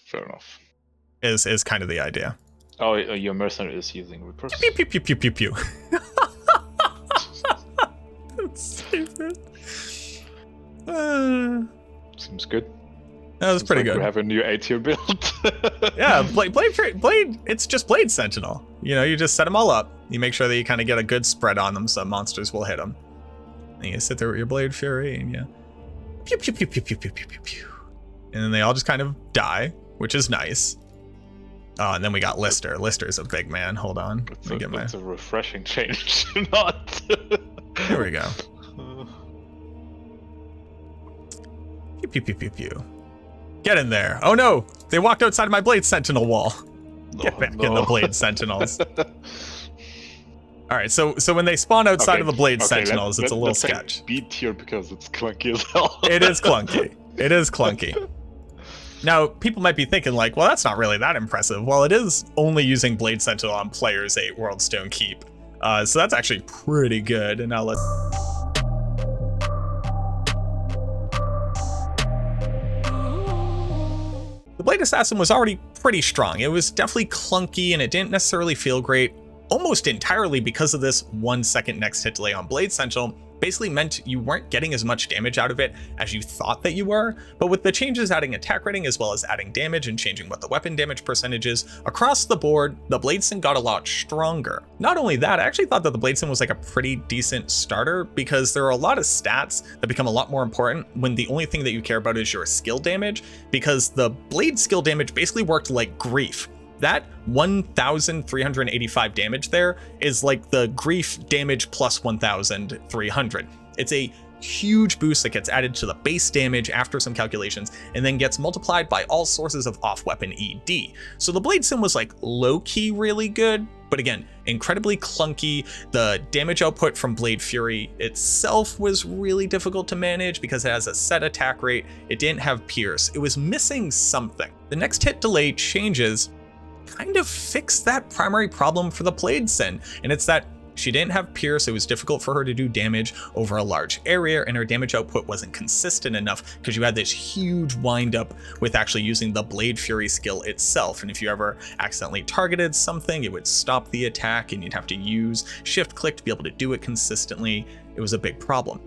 Fair enough. Is kind of the idea. Oh, your mercenary is using rippers. Pew pew pew pew pew pew. That's stupid. Seems good. That was pretty good. We have a new A-tier build. Yeah, Blade. It's just Blade Sentinel. You know, you just set them all up. You make sure that you kind of get a good spread on them, so monsters will hit them. And you sit there with your Blade Fury, and you pew pew pew pew pew pew pew pew pew, and then they all just kind of die, which is nice. Oh, and then we got Lister. Lister's a big man. Hold on. It's a refreshing change. Not. Here we go. Pew pew pew pew pew. Get in there. Oh no! They walked outside of my Blade Sentinel wall. Get back in the Blade Sentinels. Alright, so when they spawn outside of the Blade Sentinels, it's a little sketch. B tier because it's clunky as hell. It is clunky. It is clunky. Now, people might be thinking like, well, that's not really that impressive. Well, it is only using Blade Sentinel on players 8 Worldstone Keep. So that's actually pretty good. And now let's... The Blade Assassin was already pretty strong. It was definitely clunky and it didn't necessarily feel great, almost entirely because of this 1 second next hit delay on Blade Sentinel. Basically meant you weren't getting as much damage out of it as you thought that you were, but with the changes adding attack rating as well as adding damage and changing what the weapon damage percentage is, across the board, the Bladesin got a lot stronger. Not only that, I actually thought that the Bladesin was like a pretty decent starter because there are a lot of stats that become a lot more important when the only thing that you care about is your skill damage, because the Blade skill damage basically worked like Grief. That 1,385 damage there is like the Grief damage plus 1,300. It's a huge boost that gets added to the base damage after some calculations and then gets multiplied by all sources of off-weapon ED. So the Bladesin was like low-key really good, but again, incredibly clunky. The damage output from Blade Fury itself was really difficult to manage because it has a set attack rate. It didn't have Pierce. It was missing something. The next hit delay changes kind of fixed that primary problem for the Bladesin, and it's that she didn't have Pierce. It was difficult for her to do damage over a large area, and her damage output wasn't consistent enough because you had this huge windup with actually using the Blade Fury skill itself, and if you ever accidentally targeted something, it would stop the attack and you'd have to use shift click to be able to do it consistently. It was a big problem.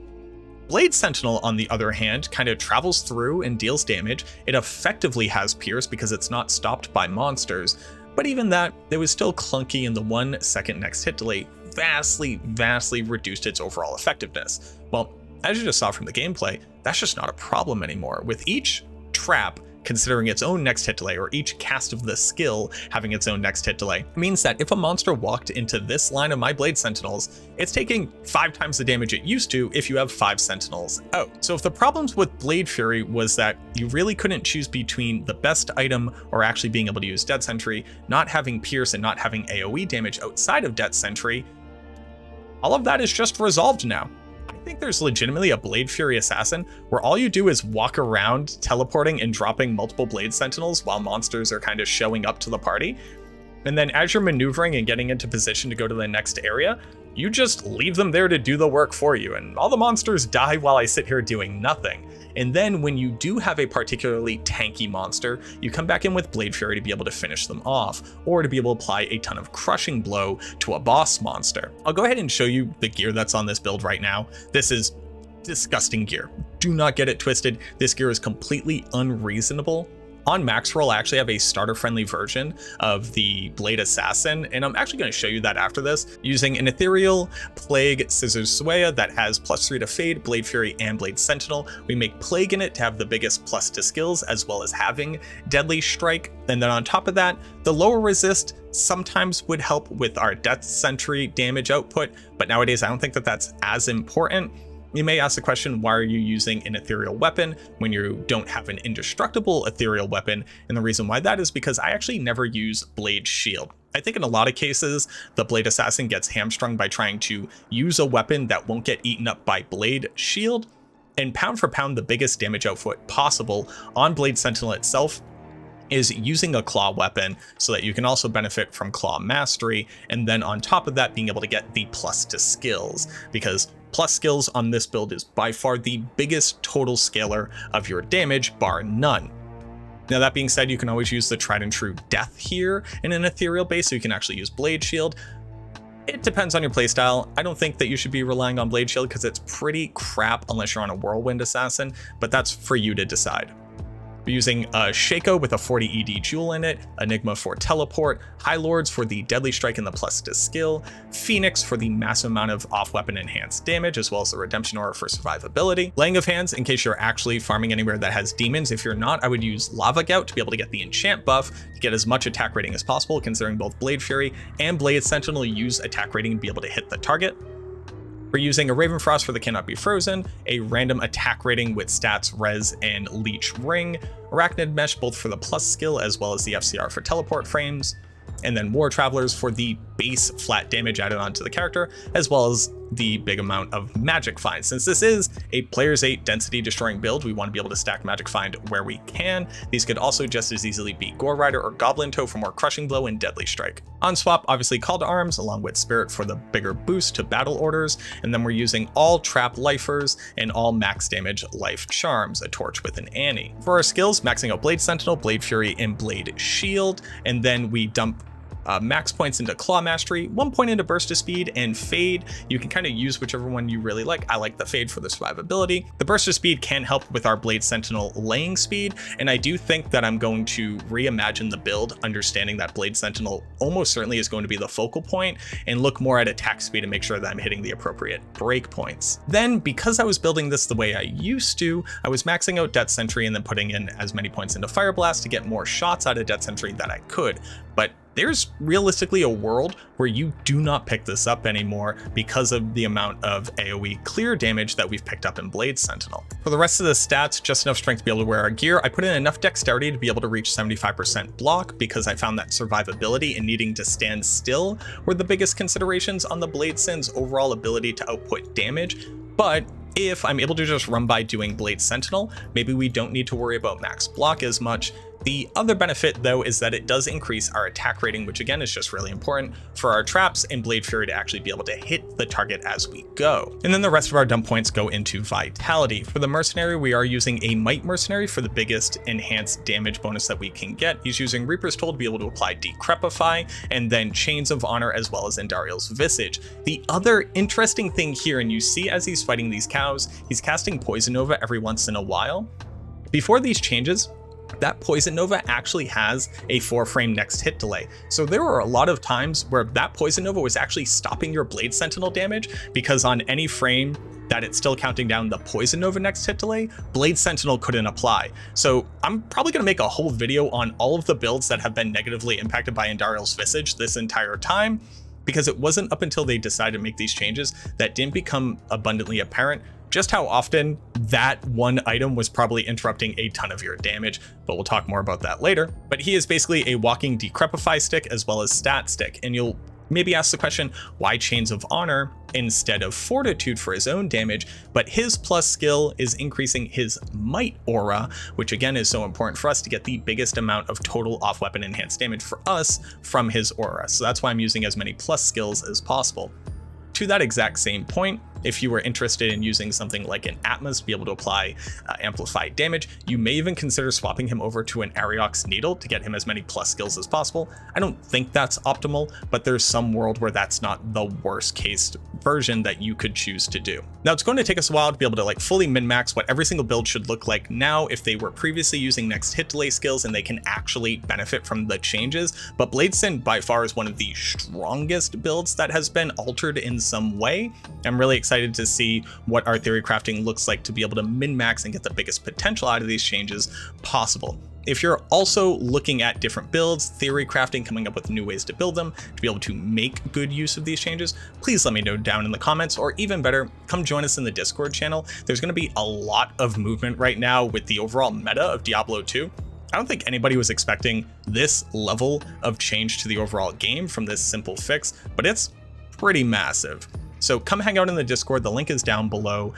Blade Sentinel, on the other hand, kind of travels through and deals damage. It effectively has Pierce because it's not stopped by monsters, but even that, it was still clunky, and the 1 second next hit delay vastly reduced its overall effectiveness. Well, as you just saw from the gameplay, that's just not a problem anymore. With each trap considering its own next hit delay, or each cast of the skill having its own next hit delay, means that if a monster walked into this line of my Blade Sentinels, it's taking 5 times the damage it used to if you have 5 Sentinels out. So if the problems with Blade Fury was that you really couldn't choose between the best item or actually being able to use Dead Sentry, not having Pierce and not having AoE damage outside of Dead Sentry, all of that is just resolved now. I think there's legitimately a Blade Fury Assassin where all you do is walk around teleporting and dropping multiple Blade Sentinels while monsters are kind of showing up to the party. And then as you're maneuvering and getting into position to go to the next area, you just leave them there to do the work for you, and all the monsters die while I sit here doing nothing. And then when you do have a particularly tanky monster, you come back in with Blade Fury to be able to finish them off, or to be able to apply a ton of crushing blow to a boss monster. I'll go ahead and show you the gear that's on this build right now. This is disgusting gear. Do not get it twisted. This gear is completely unreasonable. On max roll, I actually have a starter-friendly version of the Blade Assassin, and I'm actually going to show you that after this, using an Ethereal, Plague, Scissors, Swaya that has +3 to Fade, Blade Fury, and Blade Sentinel. We make Plague in it to have the biggest plus to skills, as well as having Deadly Strike. And then on top of that, the lower resist sometimes would help with our Death Sentry damage output, but nowadays I don't think that that's as important. You may ask the question, why are you using an ethereal weapon when you don't have an indestructible ethereal weapon? And the reason why that is because I actually never use Blade Shield. I think in a lot of cases, the Blade Assassin gets hamstrung by trying to use a weapon that won't get eaten up by Blade Shield. And pound for pound, the biggest damage output possible on Blade Sentinel itself is using a claw weapon so that you can also benefit from claw mastery, and then on top of that being able to get the plus to skills, because plus skills on this build is by far the biggest total scaler of your damage, bar none. Now that being said, you can always use the tried and true death here in an ethereal base, so you can actually use blade shield. It depends on your playstyle. I don't think that you should be relying on blade shield because it's pretty crap unless you're on a whirlwind assassin, but that's for you to decide. We're using a Shaco with a 40 ED jewel in it, Enigma for teleport, High Lords for the deadly strike and the plus to skill, Phoenix for the massive amount of off-weapon enhanced damage, as well as the redemption aura for survivability, Laying of Hands in case you're actually farming anywhere that has demons. If you're not, I would use Lava Gout to be able to get the enchant buff to get as much attack rating as possible, considering both Blade Fury and Blade Sentinel use attack rating to be able to hit the target. We're using a Raven Frost for the Cannot Be Frozen, a random attack rating with stats, res, and leech ring, Arachnid Mesh both for the plus skill as well as the FCR for teleport frames, and then War Travelers for the base flat damage added onto the character, as well as the big amount of Magic Find. Since this is a Player's 8 density destroying build, we want to be able to stack Magic Find where we can. These could also just as easily be Gore Rider or Goblin Toe for more Crushing Blow and Deadly Strike. On swap, obviously Call to Arms, along with Spirit for the bigger boost to battle orders, and then we're using all Trap Lifers and all max damage Life Charms, a Torch with an Annie. For our skills, maxing out Blade Sentinel, Blade Fury, and Blade Shield, and then we dump max points into Claw Mastery, 1 point into Burst of Speed, and Fade. You can kind of use whichever one you really like. I like the Fade for the survivability. The Burst of Speed can help with our Blade Sentinel laying speed, and I do think that I'm going to reimagine the build, understanding that Blade Sentinel almost certainly is going to be the focal point, and look more at attack speed and make sure that I'm hitting the appropriate break points. Then, because I was building this the way I used to, I was maxing out Death Sentry and then putting in as many points into Fire Blast to get more shots out of Death Sentry that I could. But there's realistically a world where you do not pick this up anymore because of the amount of AoE clear damage that we've picked up in Blade Sentinel. For the rest of the stats, just enough strength to be able to wear our gear. I put in enough dexterity to be able to reach 75% block because I found that survivability and needing to stand still were the biggest considerations on the Bladesin's overall ability to output damage. But if I'm able to just run by doing Blade Sentinel, maybe we don't need to worry about max block as much. The other benefit though is that it does increase our attack rating, which again is just really important for our traps and Blade Fury to actually be able to hit the target as we go. And then the rest of our dump points go into Vitality. For the Mercenary, we are using a Might Mercenary for the biggest enhanced damage bonus that we can get. He's using Reaper's Toll to be able to apply Decrepify, and then Chains of Honor as well as Endariel's Visage. The other interesting thing here, and you see as he's fighting these cows, he's casting Poison Nova every once in a while. Before these changes, that Poison Nova actually has a 4-frame next hit delay. So there were a lot of times where that Poison Nova was actually stopping your Blade Sentinel damage because on any frame that it's still counting down the Poison Nova next hit delay, Blade Sentinel couldn't apply. So I'm probably going to make a whole video on all of the builds that have been negatively impacted by Endariel's Visage this entire time, because it wasn't up until they decided to make these changes that didn't become abundantly apparent just how often that one item was probably interrupting a ton of your damage, but we'll talk more about that later. But he is basically a walking Decrepify stick as well as stat stick, and you'll maybe ask the question, why Chains of Honor instead of Fortitude for his own damage? But his plus skill is increasing his Might aura, which again is so important for us to get the biggest amount of total off-weapon enhanced damage for us from his aura. So that's why I'm using as many plus skills as possible. To that exact same point, if you were interested in using something like an Atmos to be able to apply amplified damage, you may even consider swapping him over to an Ariox Needle to get him as many plus skills as possible. I don't think that's optimal, but there's some world where that's not the worst case version that you could choose to do. Now it's going to take us a while to be able to like fully min-max what every single build should look like now if they were previously using next hit delay skills and they can actually benefit from the changes, but Bladesin by far is one of the strongest builds that has been altered in some way. I'm really excited to see what our theory crafting looks like to be able to min-max and get the biggest potential out of these changes possible. If you're also looking at different builds, theory crafting, coming up with new ways to build them, to be able to make good use of these changes, please let me know down in the comments, or even better, come join us in the Discord channel. There's going to be a lot of movement right now with the overall meta of Diablo 2. I don't think anybody was expecting this level of change to the overall game from this simple fix, but it's pretty massive. So come hang out in the Discord, the link is down below.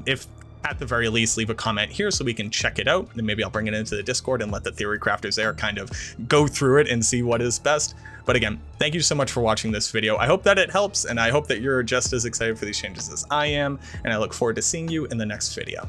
If at the very least, leave a comment here so we can check it out, and maybe I'll bring it into the Discord and let the theory crafters there kind of go through it and see what is best. But again, thank you so much for watching this video. I hope that it helps, and I hope that you're just as excited for these changes as I am, and I look forward to seeing you in the next video.